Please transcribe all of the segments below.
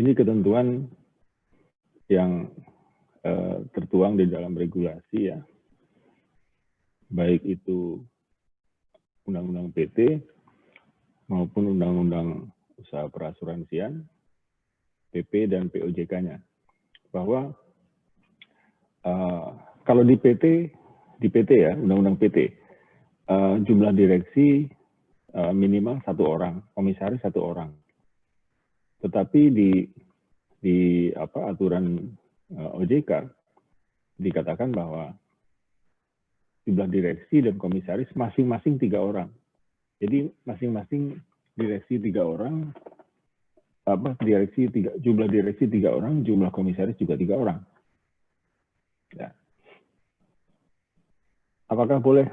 ini ketentuan yang tertuang di dalam regulasi ya, baik itu Undang-Undang PT maupun Undang-Undang Usaha Perasuransian, PP dan POJK-nya, bahwa kalau di PT ya, Undang-Undang PT, jumlah direksi minimal 1 orang, komisaris 1 orang. Tetapi di aturan OJK dikatakan bahwa jumlah direksi dan komisaris masing-masing 3 orang. Jadi masing-masing direksi 3 orang, jumlah direksi 3 orang, jumlah komisaris juga 3 orang. Ya. Apakah boleh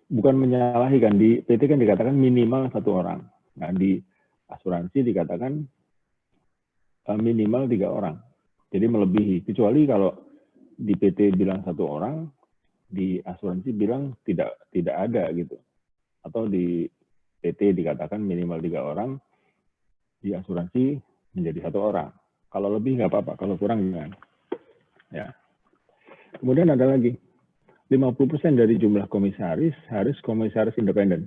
bukan menyalahi kan, di PT kan dikatakan minimal 1 orang. Nah, di asuransi dikatakan minimal 3 orang. Jadi melebihi, kecuali kalau di PT bilang 1 orang, di asuransi bilang tidak ada gitu. Atau di PT dikatakan minimal 3 orang, di asuransi menjadi 1 orang. Kalau lebih nggak apa-apa, kalau kurang jangan. Ya. Kemudian ada lagi, 50% dari jumlah komisaris harus komisaris independen.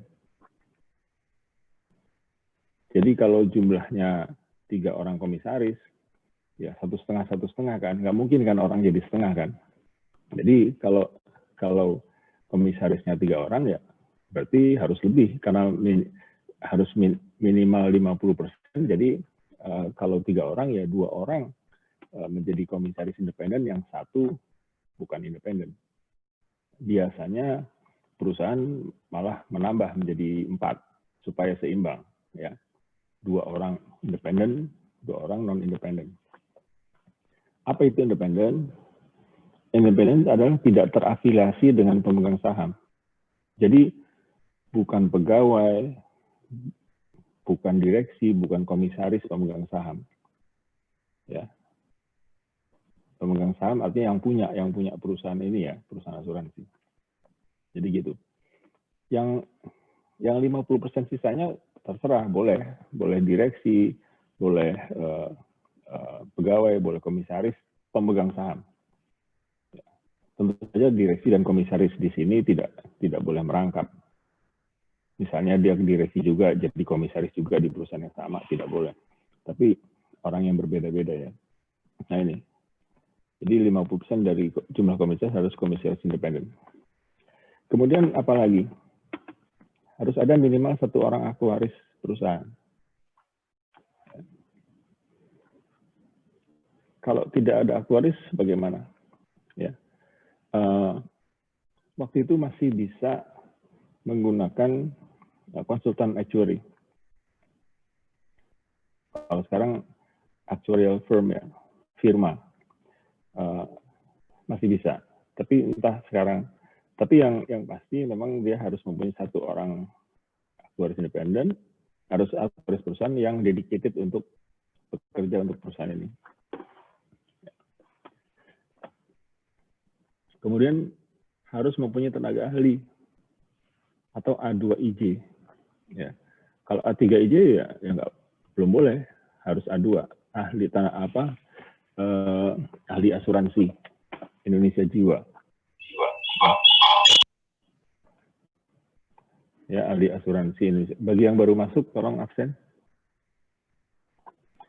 Jadi kalau jumlahnya 3 orang komisaris, ya 1,5 kan, nggak mungkin kan orang jadi setengah kan. Jadi kalau komisarisnya 3 orang ya berarti harus lebih, karena harus minimal 50%. Jadi kalau 3 orang ya 2 orang menjadi komisaris independen, yang 1 bukan independen. Biasanya perusahaan malah menambah menjadi 4 supaya seimbang ya. 2 orang independen, 2 orang non independen. Apa itu independen? Independen adalah tidak terafiliasi dengan pemegang saham. Jadi bukan pegawai, bukan direksi, bukan komisaris pemegang saham. Ya. Pemegang saham artinya yang punya perusahaan ini ya, perusahaan asuransi. Jadi gitu. Yang 50% sisanya terserah, boleh direksi, boleh pegawai, boleh komisaris, pemegang saham. Ya. Tentu saja direksi dan komisaris di sini tidak boleh merangkap. Misalnya dia direksi juga, jadi komisaris juga di perusahaan yang sama, tidak boleh. Tapi orang yang berbeda-beda ya. Nah ini. Jadi 50% dari jumlah komisaris harus komisaris independen. Kemudian apa lagi? Harus ada minimal 1 orang aktuaris perusahaan. Kalau tidak ada aktuaris, bagaimana? Ya. Waktu itu masih bisa menggunakan konsultan actuary. Kalau sekarang actuarial firm ya, firma. Masih bisa, tapi entah sekarang. Tapi yang pasti memang dia harus mempunyai 1 orang aktuaris independen, harus aktuaris perusahaan yang dedicated untuk bekerja untuk perusahaan ini. Kemudian harus mempunyai tenaga ahli atau A2IJ. Ya. Kalau A3IJ ya belum boleh, harus A2, ahli ahli asuransi Indonesia Jiwa. Ya, ahli asuransi Indonesia. Bagi yang baru masuk, tolong absen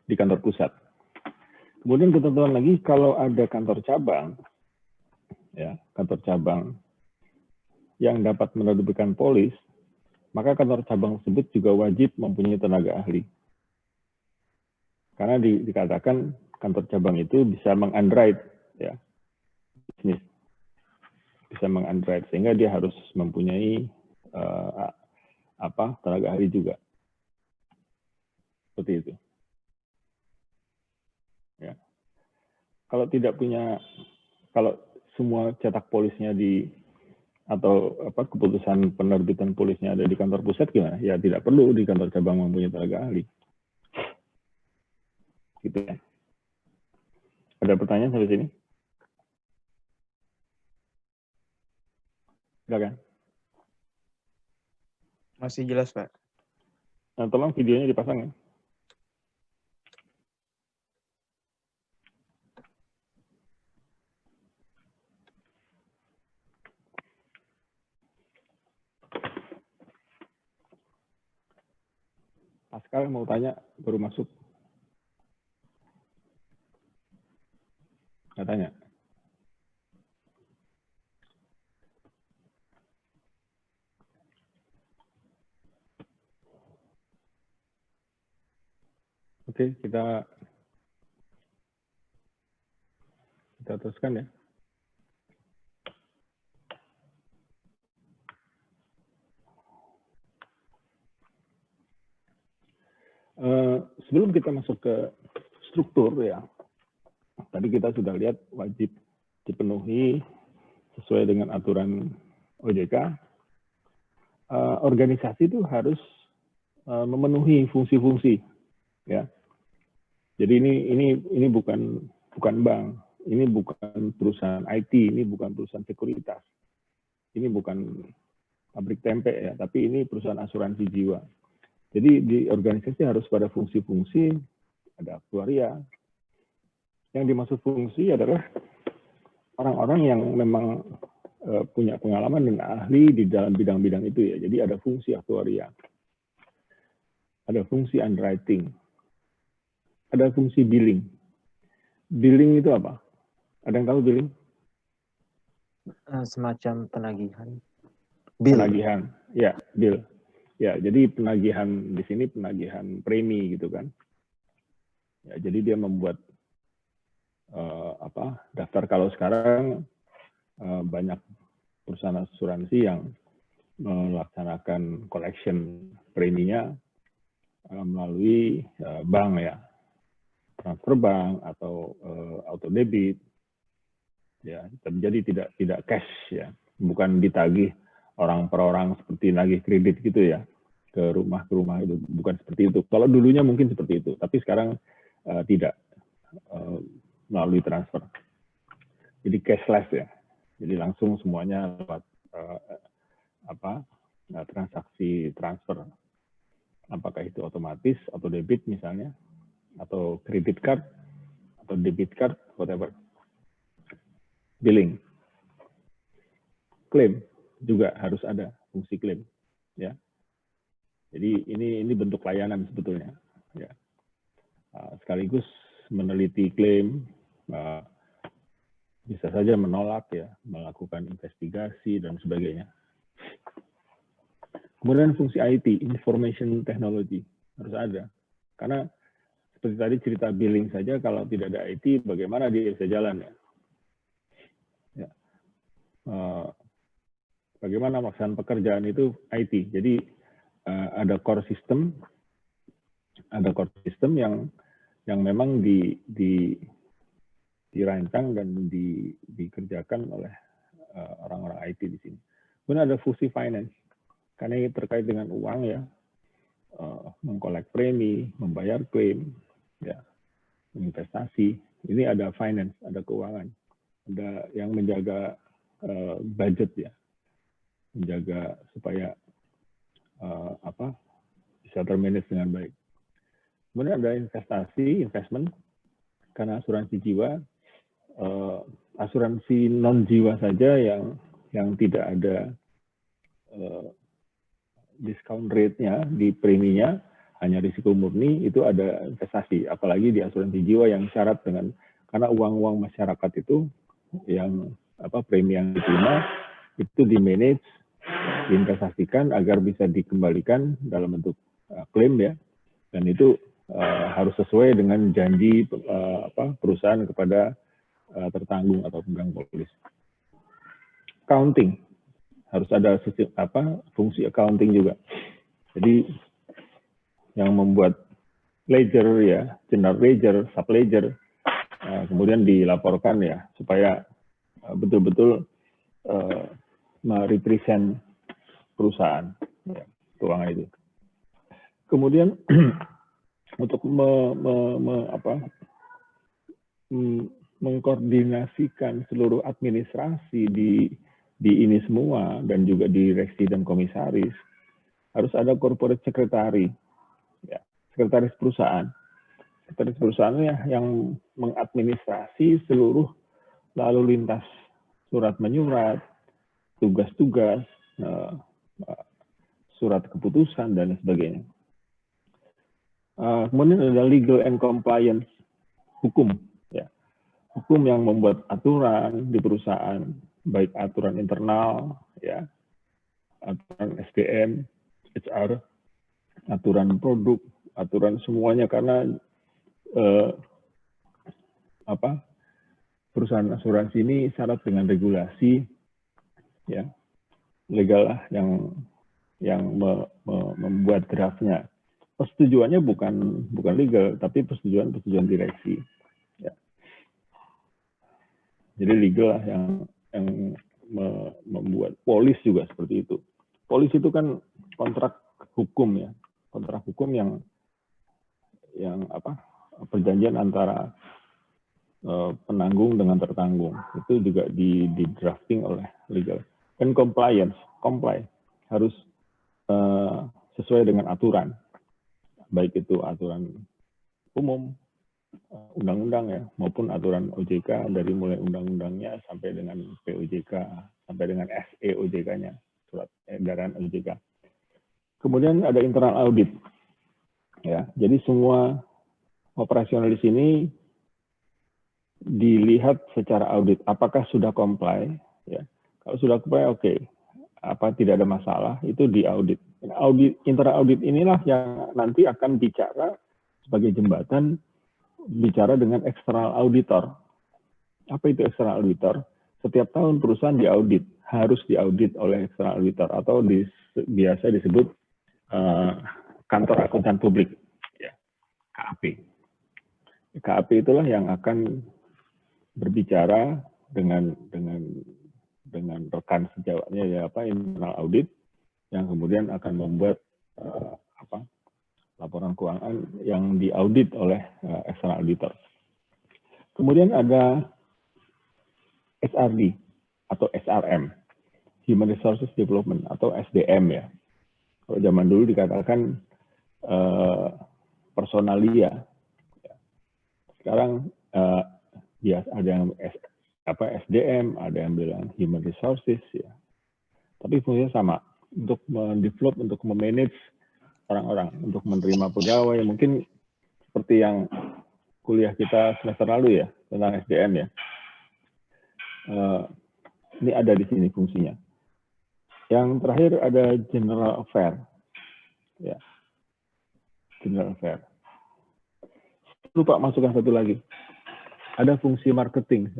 di kantor pusat. Kemudian ketentuan lagi, kalau ada kantor cabang, ya, kantor cabang yang dapat menerbitkan polis, maka kantor cabang tersebut juga wajib mempunyai tenaga ahli. Karena dikatakan kantor cabang itu bisa meng-underwrite ya, bisnis. Bisa meng-underwrite, sehingga dia harus mempunyai tenaga ahli juga. Seperti itu. Ya. Kalau tidak punya, kalau semua cetak polisnya atau keputusan penerbitan polisnya ada di kantor pusat, gimana? Ya tidak perlu di kantor cabang mempunyai tenaga ahli. Gitu ya. Ada pertanyaan sampai sini? Silakan. Masih jelas, Pak. Nah, tolong videonya dipasang ya. Pascal mau tanya, baru masuk. Nggak tanya. Oke, kita teruskan ya. Sebelum kita masuk ke struktur ya, tadi kita sudah lihat wajib dipenuhi sesuai dengan aturan OJK. Organisasi itu harus memenuhi fungsi-fungsi ya. Jadi ini bukan bank, ini bukan perusahaan IT, ini bukan perusahaan sekuritas, ini bukan pabrik tempe ya, tapi ini perusahaan asuransi jiwa. Jadi di organisasi harus pada fungsi-fungsi, ada aktuaria. Yang dimaksud fungsi adalah orang-orang yang memang punya pengalaman dan ahli di dalam bidang-bidang itu ya. Jadi ada fungsi aktuaria, ada fungsi underwriting, ada fungsi billing. Billing itu apa? Ada yang tahu billing? Semacam penagihan. Penagihan, ya, bill. Ya, jadi penagihan di sini penagihan premi gitu kan. Ya, jadi dia membuat daftar. Kalau sekarang banyak perusahaan asuransi yang melaksanakan collection preminya melalui bank ya, transfer bank atau auto debit. Ya, terjadi tidak cash ya, bukan ditagih orang per orang seperti nagih kredit gitu ya. Ke rumah itu bukan seperti itu. Kalau dulunya mungkin seperti itu, tapi sekarang tidak melalui transfer. Jadi cashless ya. Jadi langsung semuanya lewat transaksi transfer. Apakah itu otomatis atau debit misalnya, atau credit card atau debit card, whatever. Billing. Klaim juga harus ada fungsi klaim ya. Jadi ini bentuk layanan sebetulnya ya. Sekaligus meneliti klaim, bisa saja menolak ya, melakukan investigasi dan sebagainya. Kemudian fungsi IT, information technology, harus ada. Karena seperti tadi cerita billing saja, kalau tidak ada IT, bagaimana dia bisa jalan ya? Bagaimana melaksanakan pekerjaan itu IT. Jadi ada core system yang memang dirancang dan dikerjakan oleh orang-orang IT di sini. Kemudian ada fungsi finance, karena ini terkait dengan uang ya, mengkolek premi, membayar klaim, ya, investasi. Ini ada finance, ada keuangan, ada yang menjaga budget ya, menjaga supaya bisa termanage dengan baik. Kemudian ada investment, karena asuransi jiwa, asuransi non jiwa saja yang tidak ada discount rate-nya di preminya, hanya risiko murni, itu ada investasi. Apalagi di asuransi jiwa yang syarat dengan, karena uang-uang masyarakat itu yang premi yang diterima itu di-manage, diinvestasikan agar bisa dikembalikan dalam bentuk klaim ya, dan itu harus sesuai dengan janji perusahaan kepada tertanggung atau pemegang polis. Accounting, harus ada fungsi accounting juga. Jadi yang membuat ledger ya, general ledger, sub ledger, kemudian dilaporkan ya, supaya betul-betul merepresent perusahaan ya, keuangan itu. Kemudian untuk mengkoordinasikan seluruh administrasi di ini semua, dan juga direksi dan komisaris, harus ada corporate secretary sekretaris perusahaan. Sekretaris perusahaan yang mengadministrasi seluruh lalu lintas surat menyurat, tugas-tugas, surat keputusan, dan sebagainya. Kemudian ada legal and compliance, hukum. Ya. Hukum yang membuat aturan di perusahaan, baik aturan internal, ya, aturan SDM, HR, aturan produk, aturan semuanya, karena perusahaan asuransi ini syarat dengan regulasi, ya, legal lah yang membuat draftnya. Persetujuannya bukan legal, tapi persetujuan direksi. Ya. Jadi legal lah yang membuat. Polis juga seperti itu. Polis itu kan kontrak hukum, ya, kontrak hukum yang perjanjian antara penanggung dengan tertanggung. Itu juga di drafting oleh legal. Dan compliance, harus sesuai dengan aturan, baik itu aturan umum, undang-undang, ya, maupun aturan OJK, dari mulai undang-undangnya sampai dengan POJK, sampai dengan SEOJK-nya, surat edaran OJK. Kemudian ada internal audit, ya. Jadi semua operasional di sini dilihat secara audit, apakah sudah comply, ya. Kalau sudah comply, oke. Apa tidak ada masalah, itu diaudit. Internal audit inilah yang nanti akan bicara sebagai jembatan, bicara dengan external auditor. Apa itu external auditor? Setiap tahun perusahaan diaudit, harus diaudit oleh external auditor, atau biasa disebut kantor akuntan publik, ya, KAP. KAP itulah yang akan berbicara dengan rekan sejawatnya, ya, internal audit, yang kemudian akan membuat laporan keuangan yang diaudit oleh external auditor. Kemudian ada SRD atau SRM, Human Resources Development, atau SDM, ya. Kalau zaman dulu dikatakan personalia. Sekarang ada yang SDM, ada yang bilang Human Resources, ya. Tapi fungsinya sama, untuk mendevelop, untuk memanage orang-orang, untuk menerima pegawai. Mungkin seperti yang kuliah kita semester lalu, ya, tentang SDM, ya. Ini ada di sini fungsinya. Yang terakhir ada General Affair, ya. General Affair. Lupa masukkan satu lagi. Ada fungsi marketing.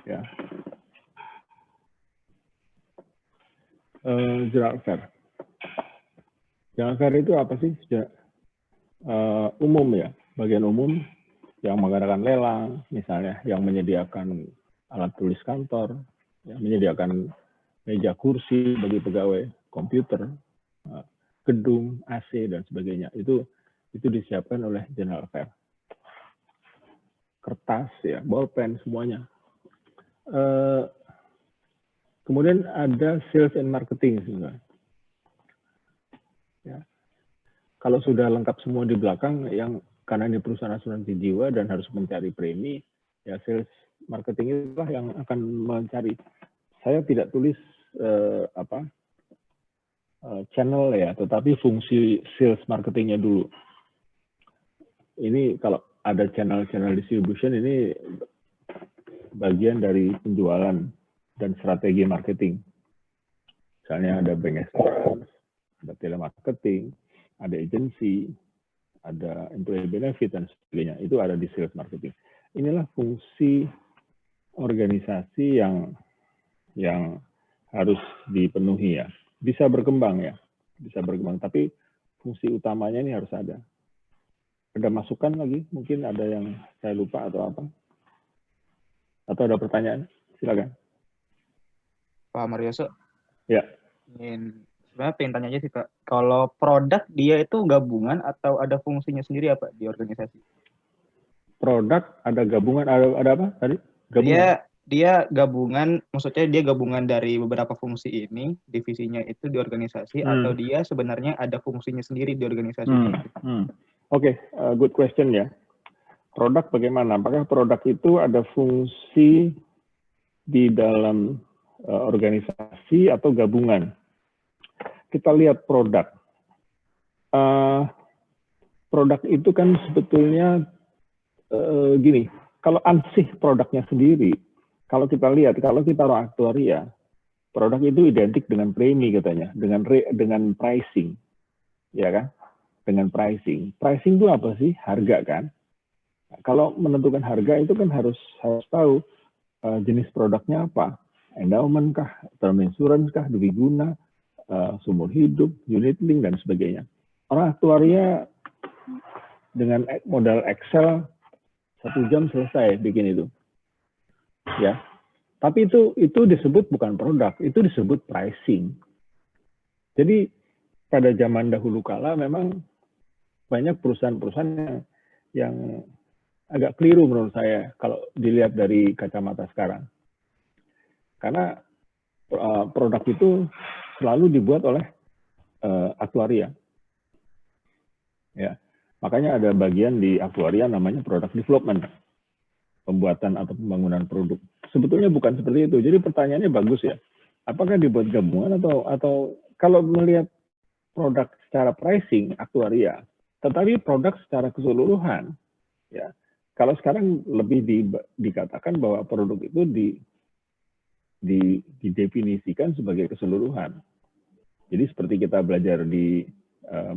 Ya. General Affair. General Affair itu apa sih? Umum, ya, bagian umum yang mengadakan lelang, misalnya, yang menyediakan alat tulis kantor, yang menyediakan meja kursi bagi pegawai, komputer, gedung, AC, dan sebagainya. Itu disiapkan oleh General Affair. Kertas, ya, bolpen, semuanya. Kemudian ada sales and marketing sebenarnya. Ya. Kalau sudah lengkap semua di belakang, yang karena ini perusahaan asuransi jiwa dan harus mencari premi, ya, sales marketing itulah yang akan mencari. Saya tidak tulis channel, ya, tetapi fungsi sales marketingnya dulu. Ini kalau ada channel distribution, ini bagian dari penjualan dan strategi marketing. Misalnya ada bank assurance, ada telemarketing, ada agency, ada employee benefit, dan sebagainya. Itu ada di sales marketing. Inilah fungsi organisasi yang harus dipenuhi, ya. Bisa berkembang, ya. Bisa berkembang, tapi fungsi utamanya ini harus ada. Ada masukan lagi? Mungkin ada yang saya lupa atau apa? Atau ada pertanyaan? Silakan. Pak Marioso. Ya. Sebenarnya pengen tanya aja sih Pak. Kalau produk dia itu gabungan atau ada fungsinya sendiri apa di organisasi? Produk ada gabungan, ada apa tadi? Gabungan. Dia gabungan, maksudnya dia gabungan dari beberapa fungsi ini, divisinya itu di organisasi, atau dia sebenarnya ada fungsinya sendiri di organisasi ini? Oke, good question ya. Produk bagaimana? Apakah produk itu ada fungsi di dalam organisasi atau gabungan? Kita lihat produk. Produk itu kan sebetulnya gini, kalau ansih produknya sendiri, kalau kita lihat, kalau kita orang aktuaria, produk itu identik dengan premi katanya, dengan pricing, ya kan? Dengan pricing. Pricing itu apa sih? Harga kan? Kalau menentukan harga itu kan harus tahu jenis produknya apa, endowment kah, term insurance kah, dwiguna, sumur hidup, unit link dan sebagainya. Orang aktuaria dengan modal Excel 1 jam selesai bikin itu, ya. Tapi itu disebut bukan produk, itu disebut pricing. Jadi pada zaman dahulu kala memang banyak perusahaan-perusahaan yang agak keliru menurut saya kalau dilihat dari kacamata sekarang. Karena produk itu selalu dibuat oleh aktuaria. Ya. Makanya ada bagian di aktuaria namanya product development, pembuatan atau pembangunan produk. Sebetulnya bukan seperti itu. Jadi pertanyaannya bagus ya. Apakah dibuat gabungan atau kalau melihat produk secara pricing aktuaria, tetapi produk secara keseluruhan, ya. Kalau sekarang lebih dikatakan bahwa produk itu didefinisikan sebagai keseluruhan. Jadi seperti kita belajar di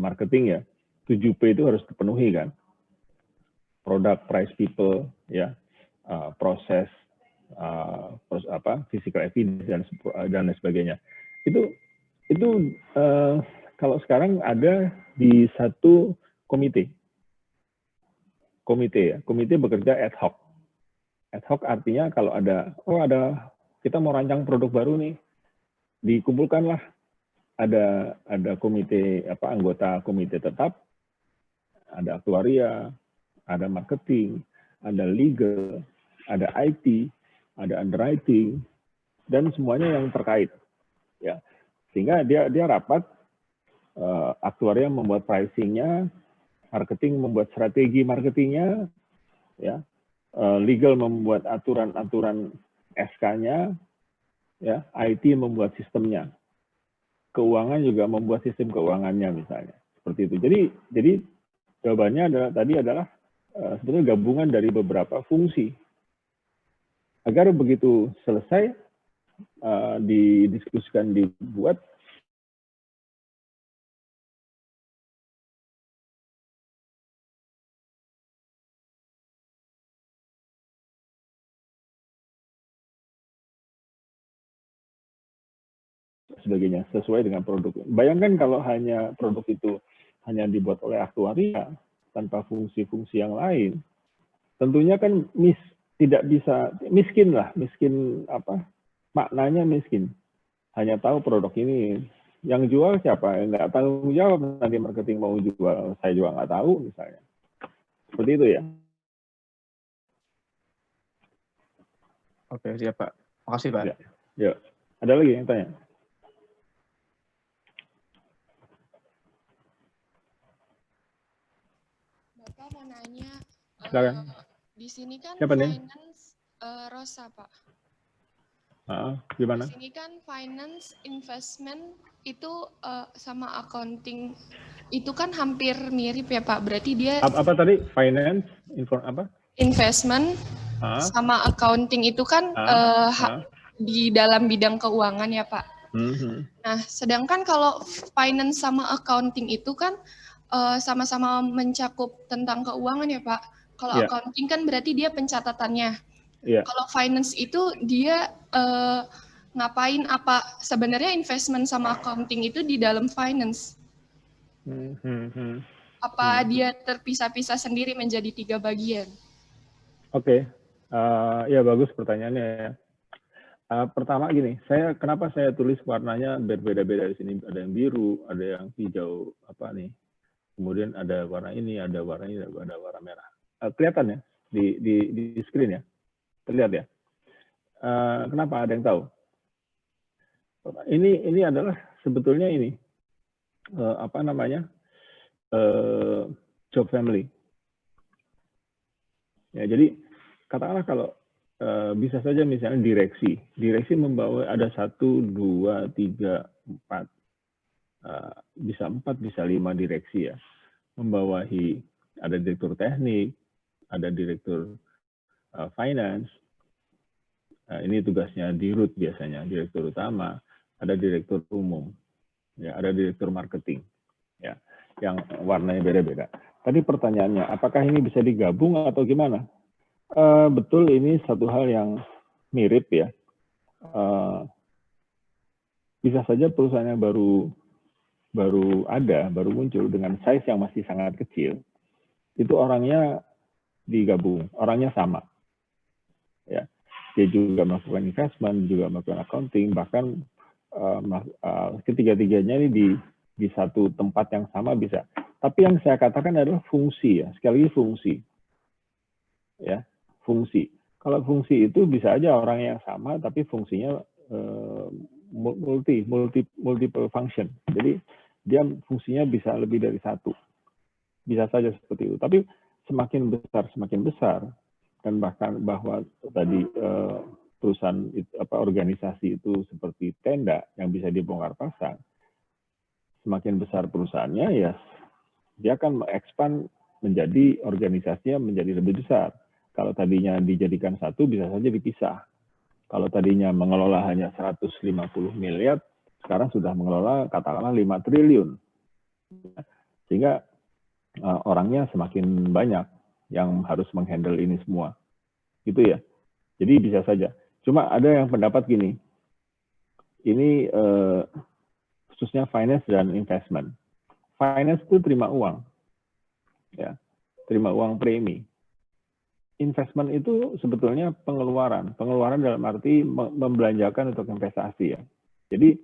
marketing ya, 7P itu harus dipenuhi kan. Product, price, people, ya, proses, physical evidence dan lain sebagainya. Itu kalau sekarang ada di satu komite ya. Komite bekerja ad hoc. Ad hoc artinya kalau ada kita mau rancang produk baru nih, dikumpulkanlah ada komite anggota komite tetap, ada aktuaria, ada marketing, ada legal, ada IT, ada underwriting, dan semuanya yang terkait, ya. Sehingga dia rapat, aktuaria membuat pricing-nya, marketing membuat strategi marketingnya, ya, legal membuat aturan-aturan SK-nya, ya, IT membuat sistemnya, keuangan juga membuat sistem keuangannya misalnya, seperti itu. Jadi jawabannya adalah sebetulnya gabungan dari beberapa fungsi. Agar begitu selesai didiskusikan, dibuat, sebagainya sesuai dengan produk. Bayangkan kalau hanya produk itu hanya dibuat oleh aktuaria tanpa fungsi-fungsi yang lain, tentunya kan tidak bisa, miskin maknanya miskin. Hanya tahu produk ini, yang jual siapa? Nggak tanggung jawab, nanti marketing mau jual, saya juga nggak tahu misalnya. Seperti itu ya. Oke, siap Pak. Makasih Pak. Ya. Ada lagi yang tanya? Bapak mau nanya, di sini kan siapa finance Rosa Pak. Gimana? Di sini kan finance, investment itu sama accounting itu kan hampir mirip ya Pak. Berarti dia apa tadi? Finance, investment, sama accounting itu kan di dalam bidang keuangan ya Pak. Nah, sedangkan kalau finance sama accounting itu kan sama-sama mencakup tentang keuangan ya Pak. Kalau accounting kan berarti dia pencatatannya. Kalau finance itu dia ngapain, apa sebenarnya investment sama accounting itu di dalam finance? Apa dia terpisah-pisah sendiri menjadi 3 bagian? Oke. Ya bagus pertanyaannya ya. Pertama gini, kenapa saya tulis warnanya berbeda-beda di sini? Ada yang biru, ada yang hijau, apa nih? Kemudian ada warna ini, ada warna ini, ada warna merah. Kelihatan ya di screen ya, terlihat ya. Kenapa? Ada yang tahu? Ini adalah sebetulnya ini apa namanya job family. Ya, jadi katakanlah kalau bisa saja misalnya direksi membawa ada 1, 2, 3, 4, bisa 4, bisa 5 direksi ya, membawahi ada direktur teknik, ada direktur finance, ini tugasnya dirut biasanya, direktur utama, ada direktur umum, ya, ada direktur marketing, ya, yang warnanya beda-beda. Tadi pertanyaannya, apakah ini bisa digabung atau gimana? Betul, ini satu hal yang mirip ya. Bisa saja perusahaan yang baru muncul dengan size yang masih sangat kecil, itu orangnya digabung, orangnya sama. Ya, dia juga melakukan investment, juga melakukan accounting, bahkan ketiga-tiganya ini di satu tempat yang sama bisa. Tapi yang saya katakan adalah fungsi ya, sekali lagi fungsi. Ya, fungsi. Kalau fungsi itu bisa aja orang yang sama, tapi fungsinya multiple function. Jadi dia fungsinya bisa lebih dari satu. Bisa saja seperti itu. Tapi semakin besar, dan bahkan bahwa tadi perusahaan organisasi itu seperti tenda yang bisa dibongkar pasang. Semakin besar perusahaannya, ya dia akan mengekspan menjadi organisasinya menjadi lebih besar. Kalau tadinya dijadikan satu, bisa saja dipisah. Kalau tadinya mengelola hanya 150 miliar, sekarang sudah mengelola katakanlah 5 triliun. Sehingga orangnya semakin banyak yang harus menghandle ini semua. Gitu ya. Jadi bisa saja. Cuma ada yang pendapat gini, ini khususnya finance dan investment. Finance itu terima uang. Ya, terima uang premi. Investment itu sebetulnya pengeluaran dalam arti membelanjakan untuk investasi ya. Jadi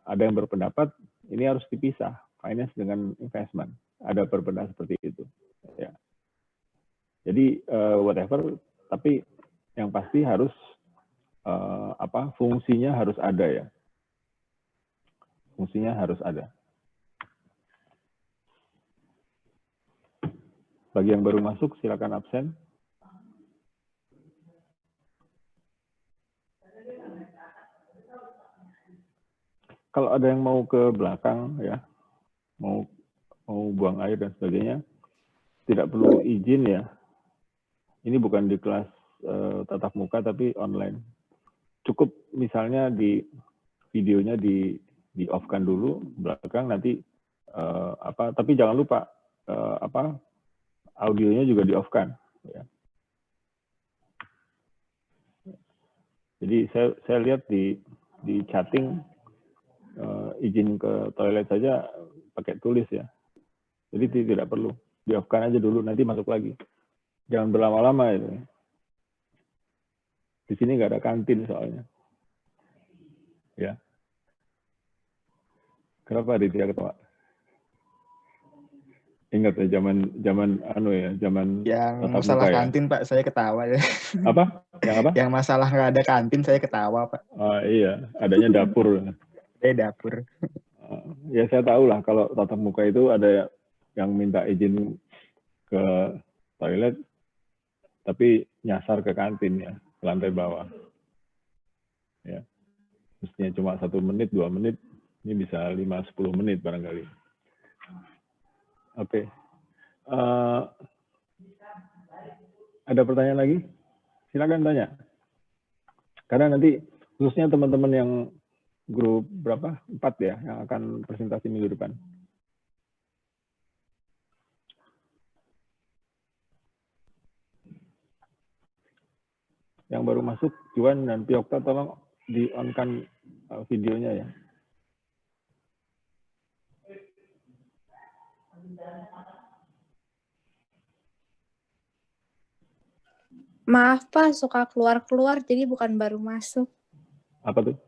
ada yang berpendapat ini harus dipisah, finance dengan investment. Ada berpendapat seperti itu. Ya. Jadi whatever, tapi yang pasti harus fungsinya harus ada ya. Fungsinya harus ada. Bagi yang baru masuk silakan absen. Kalau ada yang mau ke belakang ya, mau buang air dan sebagainya, tidak perlu izin ya. Ini bukan di kelas tatap muka tapi online. Cukup misalnya di videonya di off-kan dulu belakang, nanti tapi jangan lupa audionya juga di off-kan ya. Jadi saya lihat di chatting izin ke toilet saja pakai tulis ya. Jadi tidak perlu, di off-kan aja dulu, nanti masuk lagi. Jangan berlama-lama itu. Di sini nggak ada kantin soalnya. Ya. Kenapa Aditya ketawa? Ingat ya zaman yang masalah muka, kantin ya? Pak, saya ketawa ya. Apa? Yang apa? Yang masalah nggak ada kantin saya ketawa Pak. Iya, adanya dapur. Dapur. Ya saya tahu lah kalau tatap muka itu ada yang minta izin ke toilet, tapi nyasar ke kantin ya, ke lantai bawah. Ya, mestinya cuma 1 menit, 2 menit, ini bisa 5-10 menit barangkali. Oke. Ada pertanyaan lagi? Silakan tanya. Karena nanti khususnya teman-teman yang grup berapa? 4 ya, yang akan presentasi minggu depan. Yang baru masuk, Juan dan Piokta, tolong di-on-kan videonya ya. Maaf Pak, suka keluar-keluar, jadi bukan baru masuk. Apa tuh?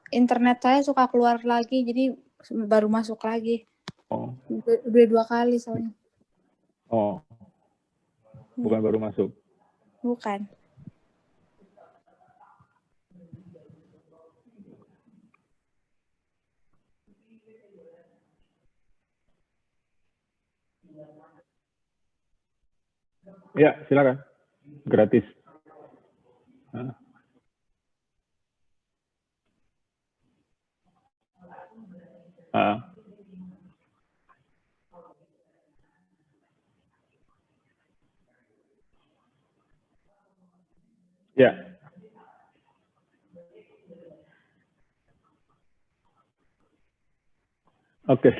Internet saya suka keluar lagi, jadi baru masuk lagi. Oh. Udah 2 kali soalnya. Oh. Bukan baru masuk? Bukan. Ya, silakan. Gratis. Ya. Oke.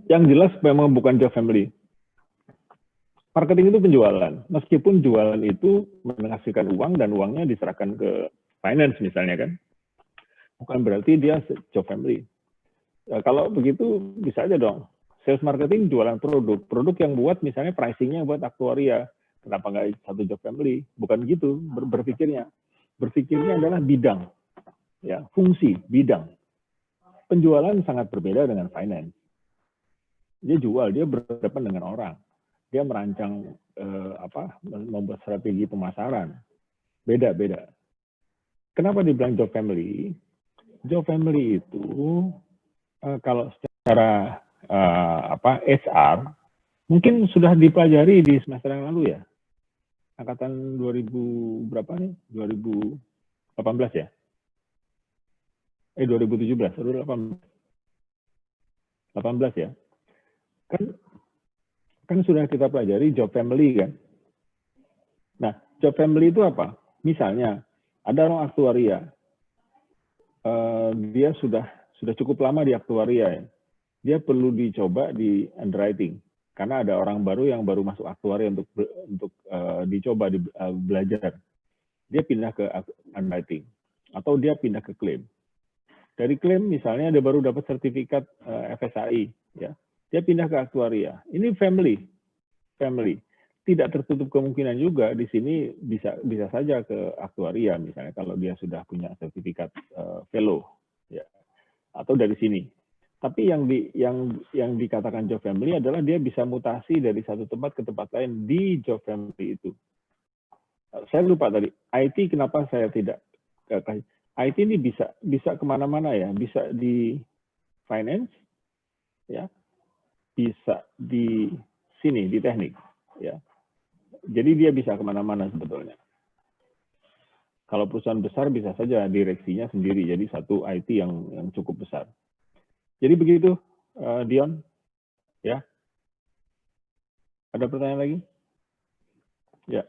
Yang jelas memang bukan job family. Marketing itu penjualan. Meskipun jualan itu menghasilkan uang dan uangnya diserahkan ke finance misalnya kan. Bukan berarti dia job family. Kalau begitu bisa aja dong. Sales marketing jualan produk. Produk yang buat misalnya pricingnya buat aktuaria. Kenapa nggak satu job family? Bukan gitu berpikirnya. Berpikirnya adalah bidang. Ya, fungsi, bidang. Penjualan sangat berbeda dengan finance. Dia jual, dia berhadapan dengan orang. Dia merancang membuat strategi pemasaran. Beda-beda. Kenapa dibilang job family? Job family itu kalau secara HR mungkin sudah dipelajari di semester yang lalu ya. Angkatan 2000 berapa nih? 2018 ya? 2017, 18 ya. Kan sudah kita pelajari job family kan. Nah, job family itu apa? Misalnya ada orang aktuaria, dia sudah cukup lama di aktuaria ya. Dia perlu dicoba di underwriting karena ada orang baru yang baru masuk aktuaria untuk dicoba belajar. Dia pindah ke underwriting atau dia pindah ke claim. Dari klaim misalnya dia baru dapat sertifikat FSAI, ya, dia pindah ke aktuaria. Ini family. Tidak tertutup kemungkinan juga di sini bisa saja ke aktuaria misalnya kalau dia sudah punya sertifikat fellow, ya, atau dari sini. Tapi yang dikatakan job family adalah dia bisa mutasi dari satu tempat ke tempat lain di job family itu. Saya lupa tadi IT kenapa saya tidak IT ini bisa kemana-mana ya, bisa di finance, ya, bisa di sini di teknik, ya. Jadi dia bisa kemana-mana sebetulnya. Kalau perusahaan besar bisa saja direksinya sendiri, jadi satu IT yang cukup besar. Jadi begitu, Dion, ya. Ada pertanyaan lagi? Ya.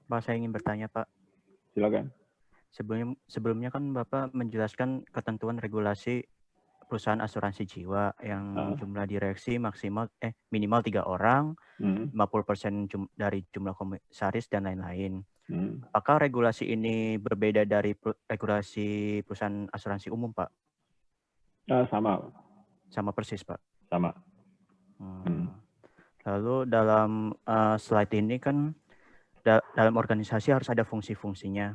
Pak, saya ingin bertanya, Pak. Silakan. Sebelumnya kan Bapak menjelaskan ketentuan regulasi perusahaan asuransi jiwa yang jumlah direksi minimal 3 orang, 50% dari jumlah komisaris dan lain-lain. Apakah regulasi ini berbeda dari regulasi perusahaan asuransi umum, Pak? Sama persis, Pak. Sama. Lalu dalam slide ini kan dalam organisasi harus ada fungsi-fungsinya.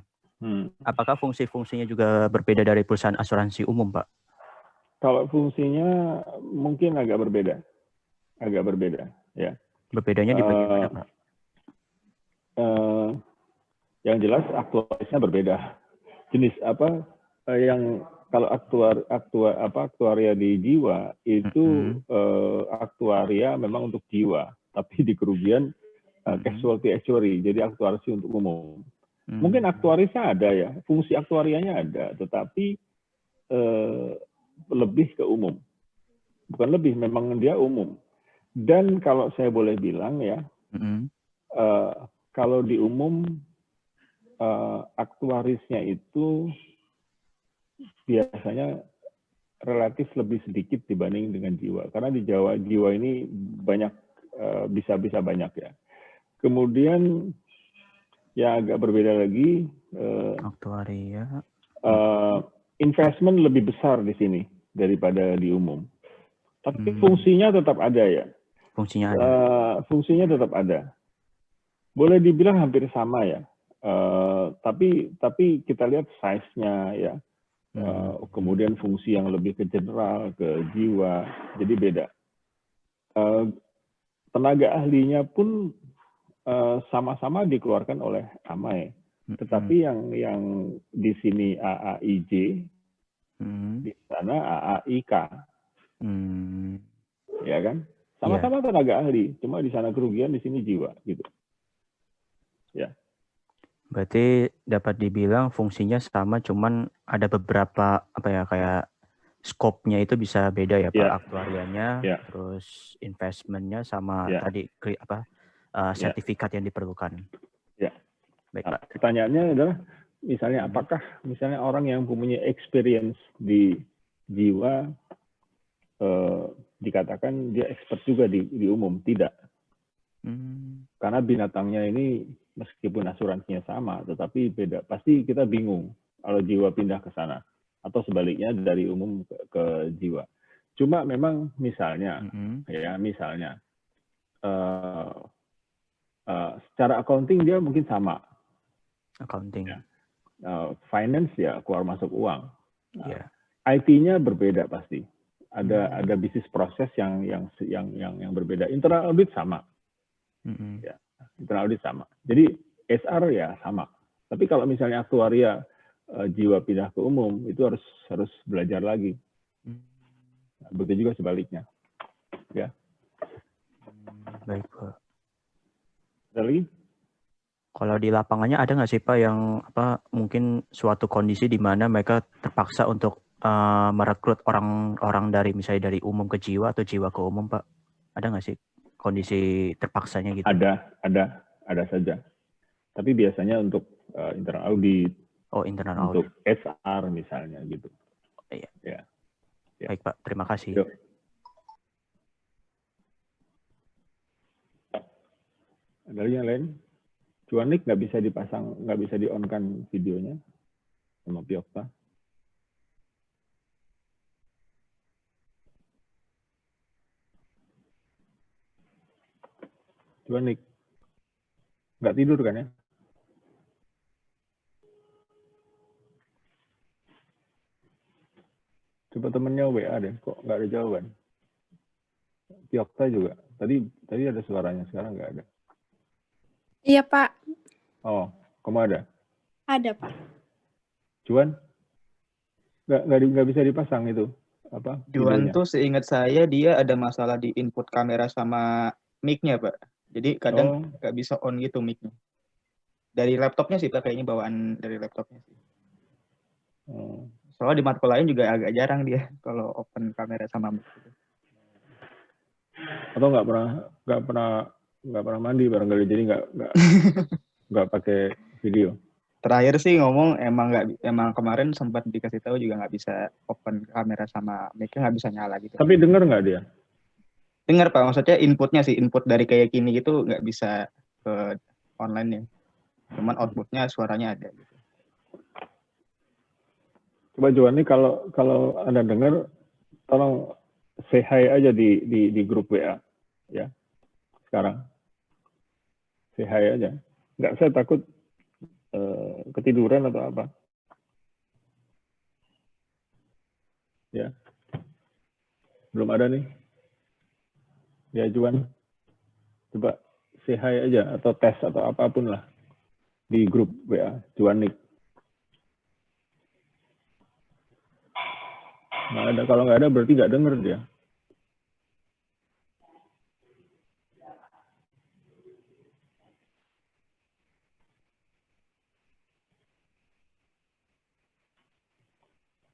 Apakah fungsi-fungsinya juga berbeda dari perusahaan asuransi umum, Pak? Kalau fungsinya mungkin agak berbeda, ya. Berbedanya di bagian mana, Pak? Yang jelas aktuarisnya berbeda. Jenis apa yang kalau aktuaria di jiwa itu aktuaria memang untuk jiwa, tapi di kerugian casualty actuary, jadi aktuariasi untuk umum. Mungkin aktuarisnya ada ya, fungsi aktuarianya ada, tetapi lebih ke umum. Bukan lebih, memang dia umum. Dan kalau saya boleh bilang ya, kalau di umum aktuarisnya itu biasanya relatif lebih sedikit dibanding dengan jiwa. Karena di jiwa ini banyak, bisa banyak ya. Kemudian yang agak berbeda lagi, aktuaria. Investment lebih besar di sini daripada di umum. Tapi fungsinya tetap ada ya. Fungsinya ada. Fungsinya tetap ada. Boleh dibilang hampir sama ya. Tapi kita lihat size-nya ya. Kemudian fungsi yang lebih ke general, ke jiwa, jadi beda. Tenaga ahlinya pun sama-sama dikeluarkan oleh AMAI, tetapi yang di sini AAIJ, di sana AAIK, ya kan? Sama-sama tenaga ahli, cuma di sana kerugian, di sini jiwa, gitu. Ya. Berarti dapat dibilang fungsinya sama, cuman ada beberapa kayak scope-nya itu bisa beda ya Pak, aktuarianya, terus investment-nya sama tadi sertifikat yang diperlukan. Ya. Baik Pak. Pertanyaannya adalah misalnya apakah misalnya orang yang punya experience di jiwa dikatakan dia expert juga di umum? Tidak. Karena binatangnya ini meskipun asuransinya sama, tetapi beda. Pasti kita bingung kalau jiwa pindah ke sana, atau sebaliknya dari umum ke jiwa. Cuma memang misalnya, secara accounting dia mungkin sama. Accounting. Finance ya keluar masuk uang. IT-nya berbeda pasti. Ada bisnis proses yang berbeda. Internal audit sama. Ya, internal audit sama. Jadi SR ya sama. Tapi kalau misalnya aktuaria jiwa pindah ke umum, itu harus belajar lagi. Begitu juga sebaliknya. Ya. Baik Pak. Ada lagi? Kalau di lapangannya ada nggak sih Pak yang mungkin suatu kondisi di mana mereka terpaksa untuk merekrut orang-orang dari misalnya dari umum ke jiwa atau jiwa ke umum Pak? Ada nggak sih kondisi terpaksanya gitu? Ada saja. Tapi biasanya untuk internal audit, untuk audit. HR misalnya gitu. Iya. Ya. Baik Pak, terima kasih. Yuk. Ada lagi yang lain? Juanik nggak bisa dipasang, nggak bisa di-on-kan videonya sama Piokta. Juanik nggak tidur kan ya? Coba temennya WA deh, kok nggak ada jawaban. Piokta juga. Tadi ada suaranya, sekarang nggak ada. Iya, Pak. Oh, kamu ada? Ada, Pak. Juan? Nggak bisa dipasang itu apa? Juan tuh seingat saya dia ada masalah di input kamera sama mic-nya, Pak. Jadi kadang nggak bisa on gitu mic-nya. Dari laptopnya sih, Pak, kayaknya bawaan dari laptopnya sih. Soalnya di matkul lain juga agak jarang dia kalau open kamera sama mic. Atau nggak pernah mandi barangkali, jadi nggak pakai video. Terakhir sih ngomong emang kemarin sempat dikasih tahu juga nggak bisa open kamera sama mic-nya, nggak bisa nyala gitu. Tapi dengar nggak dia? Dengar Pak, maksudnya inputnya sih, input dari kayak gini gitu nggak bisa ke online ya. Cuman outputnya suaranya ada gitu. Coba Juan, kalau Anda dengar, tolong say hi aja di grup WA ya. Sekarang say hi aja. Nggak, saya takut ketiduran atau apa. Ya. Belum ada nih. Ya Juan. Coba say hi aja atau tes atau apapun lah di grup WA Juanik. Nggak ada. Kalau nggak ada berarti nggak denger dia.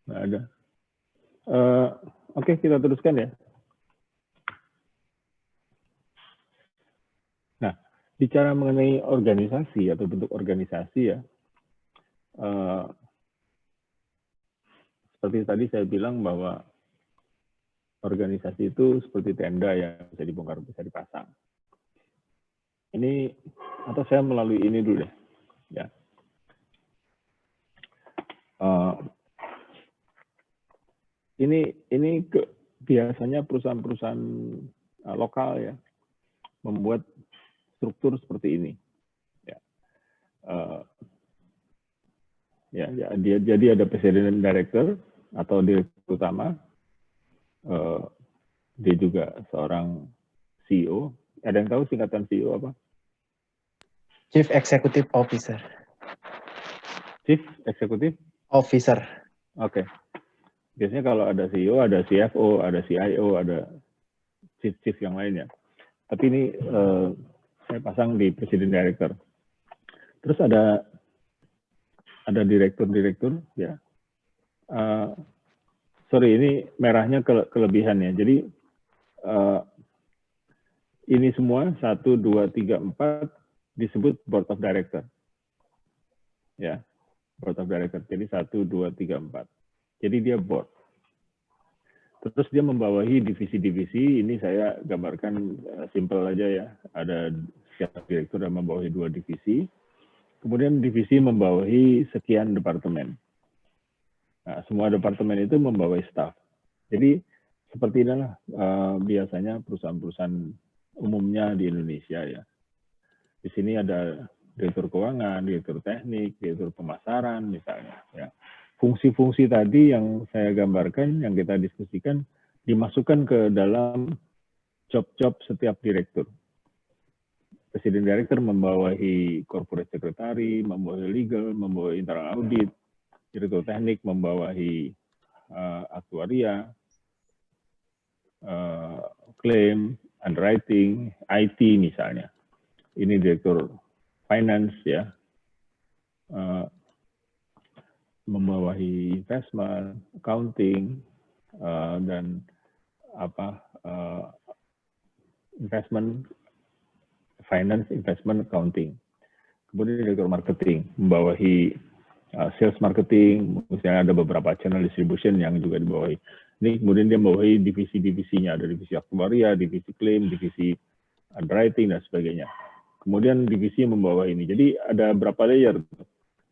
Nggak ada. Oke, kita teruskan ya. Nah, bicara mengenai organisasi atau bentuk organisasi ya, seperti tadi saya bilang bahwa organisasi itu seperti tenda yang bisa dibongkar, bisa dipasang. Ini, atau saya melalui ini dulu deh. Ya. Ini biasanya perusahaan-perusahaan lokal ya, membuat struktur seperti ini. Jadi ada presiden director atau direktur utama. Dia juga seorang CEO. Ada yang tahu singkatan CEO apa? Chief Executive Officer. Chief Executive Officer. Oke. Biasanya kalau ada CEO, ada CFO, ada CIO, ada chief yang lainnya. Tapi ini saya pasang di presiden director. Terus ada direktur, ya. Sorry, ini merahnya kelebihannya. Jadi ini semua 1, 2, 3, 4 disebut board of director. Ya, board of director. Jadi 1, 2, 3, 4. Jadi dia board. Terus dia membawahi divisi-divisi. Ini saya gambarkan simple aja ya. Ada setiap direktur yang membawahi 2 divisi. Kemudian divisi membawahi sekian departemen. Nah, semua departemen itu membawahi staff. Jadi seperti inilah biasanya perusahaan-perusahaan umumnya di Indonesia ya. Di sini ada direktur keuangan, direktur teknik, direktur pemasaran misalnya. Ya. Fungsi-fungsi tadi yang saya gambarkan, yang kita diskusikan, dimasukkan ke dalam job-job setiap direktur. Presiden Director membawahi corporate secretary, membawahi legal, membawahi internal audit, direktur teknik membawahi aktuaria, claim, underwriting, IT misalnya. Ini direktur finance ya, membawahi investment, accounting, dan investment, finance, investment, accounting. Kemudian direktur marketing membawahi sales marketing, misalnya ada beberapa channel distribution yang juga dibawahi. Ini kemudian dia membawahi divisi-divisinya, ada divisi aktuaria, divisi claim, divisi underwriting dan sebagainya. Kemudian divisi membawahi ini. Jadi ada berapa layer?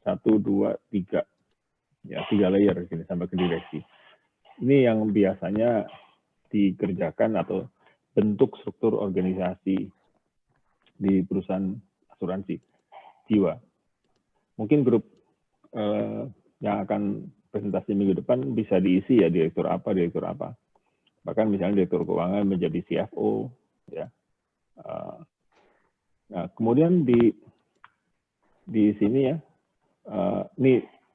1, 2, 3. Ya, 3 layer ini sampai ke direksi. Ini yang biasanya dikerjakan atau bentuk struktur organisasi di perusahaan asuransi jiwa. Mungkin grup yang akan presentasi minggu depan bisa diisi ya direktur apa. Bahkan misalnya direktur keuangan menjadi CFO ya. Nah, kemudian di sini ya,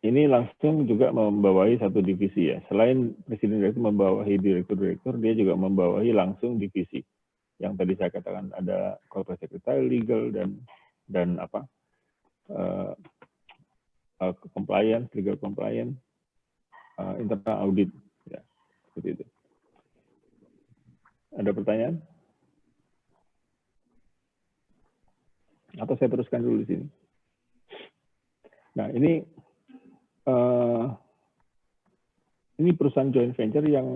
ini langsung juga membawahi satu divisi ya. Selain presiden direktur membawahi direktur-direktur, dia juga membawahi langsung divisi. Yang tadi saya katakan ada corporate secretary, legal dan compliance, legal compliance, internal audit, ya seperti itu. Ada pertanyaan? Atau saya teruskan dulu di sini. Nah, ini perusahaan joint venture yang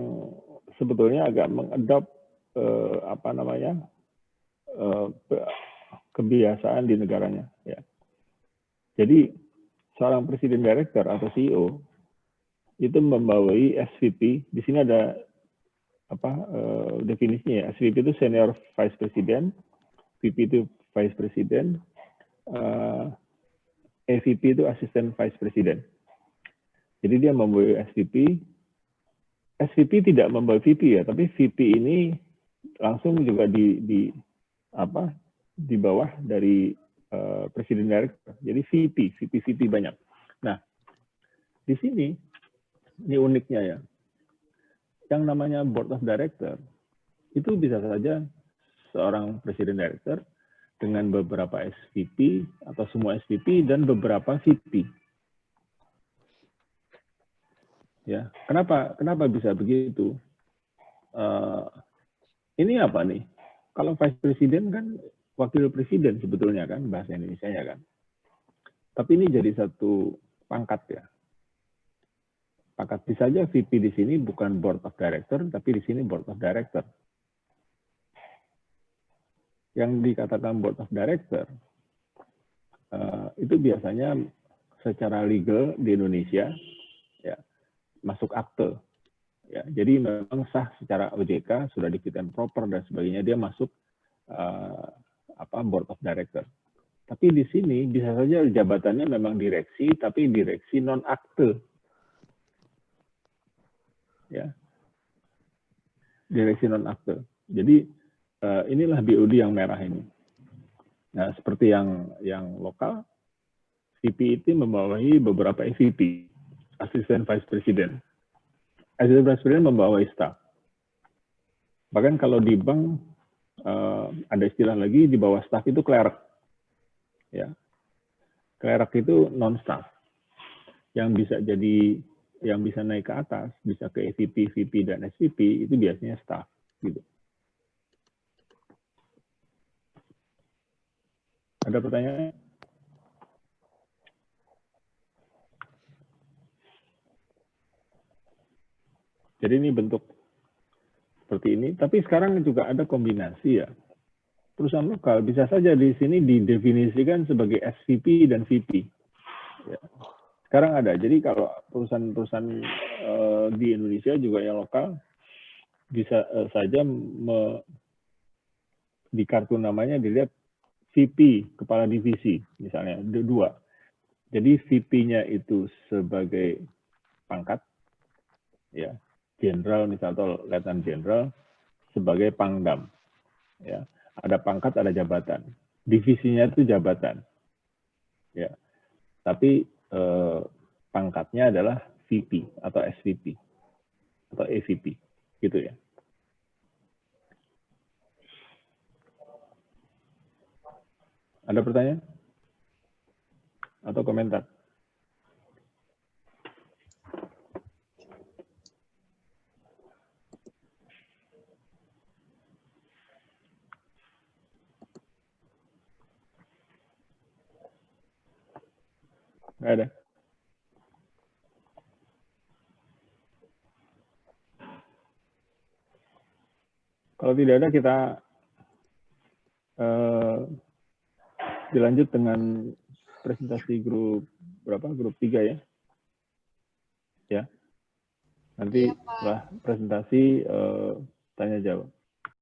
sebetulnya agak mengadopt kebiasaan di negaranya. Ya. Jadi seorang presiden director atau CEO itu membawahi SVP. Di sini ada definisinya ya. SVP itu senior vice president, VP itu vice president, AVP itu assistant vice president. Jadi dia membawahi SVP. SVP tidak membawahi VP ya, tapi VP ini langsung juga di bawah dari presiden director. Jadi VP banyak. Nah, di sini ini uniknya ya. Yang namanya board of director itu bisa saja seorang presiden director dengan beberapa SVP atau semua SVP dan beberapa VP. Ya, kenapa bisa begitu? Ini apa nih? Kalau vice president kan wakil presiden sebetulnya kan bahasa Indonesia-nya kan. Tapi ini jadi satu pangkat ya. Pangkat bisa saja VP di sini bukan board of director, tapi di sini board of director. Yang dikatakan board of director itu biasanya secara legal di Indonesia ya masuk akte. Ya, jadi memang sah secara OJK, sudah di fit and proper dan sebagainya, dia masuk board of director. Tapi di sini bisa saja jabatannya memang direksi, tapi direksi non akte. Ya, direksi non akte. Jadi inilah BOD yang merah ini. Nah, seperti yang lokal, VP itu membawahi beberapa EVP, Assistant Vice President. Assistant Vice President membawahi staff. Bahkan kalau di bank ada istilah lagi di bawah staff itu clerk. Ya, clerk itu non staff yang bisa naik ke atas, bisa ke EVP, VP dan SVP itu biasanya staff gitu. Ada pertanyaan? Jadi ini bentuk seperti ini, tapi sekarang juga ada kombinasi ya. Perusahaan lokal bisa saja di sini didefinisikan sebagai SVP dan VP. Ya. Sekarang ada. Jadi kalau perusahaan-perusahaan di Indonesia juga yang lokal bisa saja di kartu namanya dilihat VP, kepala divisi, misalnya, 2. Jadi VP-nya itu sebagai pangkat, ya, jenderal misalnya, atau letnan jenderal, sebagai pangdam. Ya. Ada pangkat, ada jabatan. Divisinya itu jabatan. Ya. Tapi pangkatnya adalah VP atau SVP atau EVP, gitu ya. Ada pertanyaan? Atau komentar? Nggak ada? Kalau tidak ada, kita dilanjut dengan presentasi grup berapa? Grup 3 ya. Ya. Nanti setelah presentasi tanya jawab.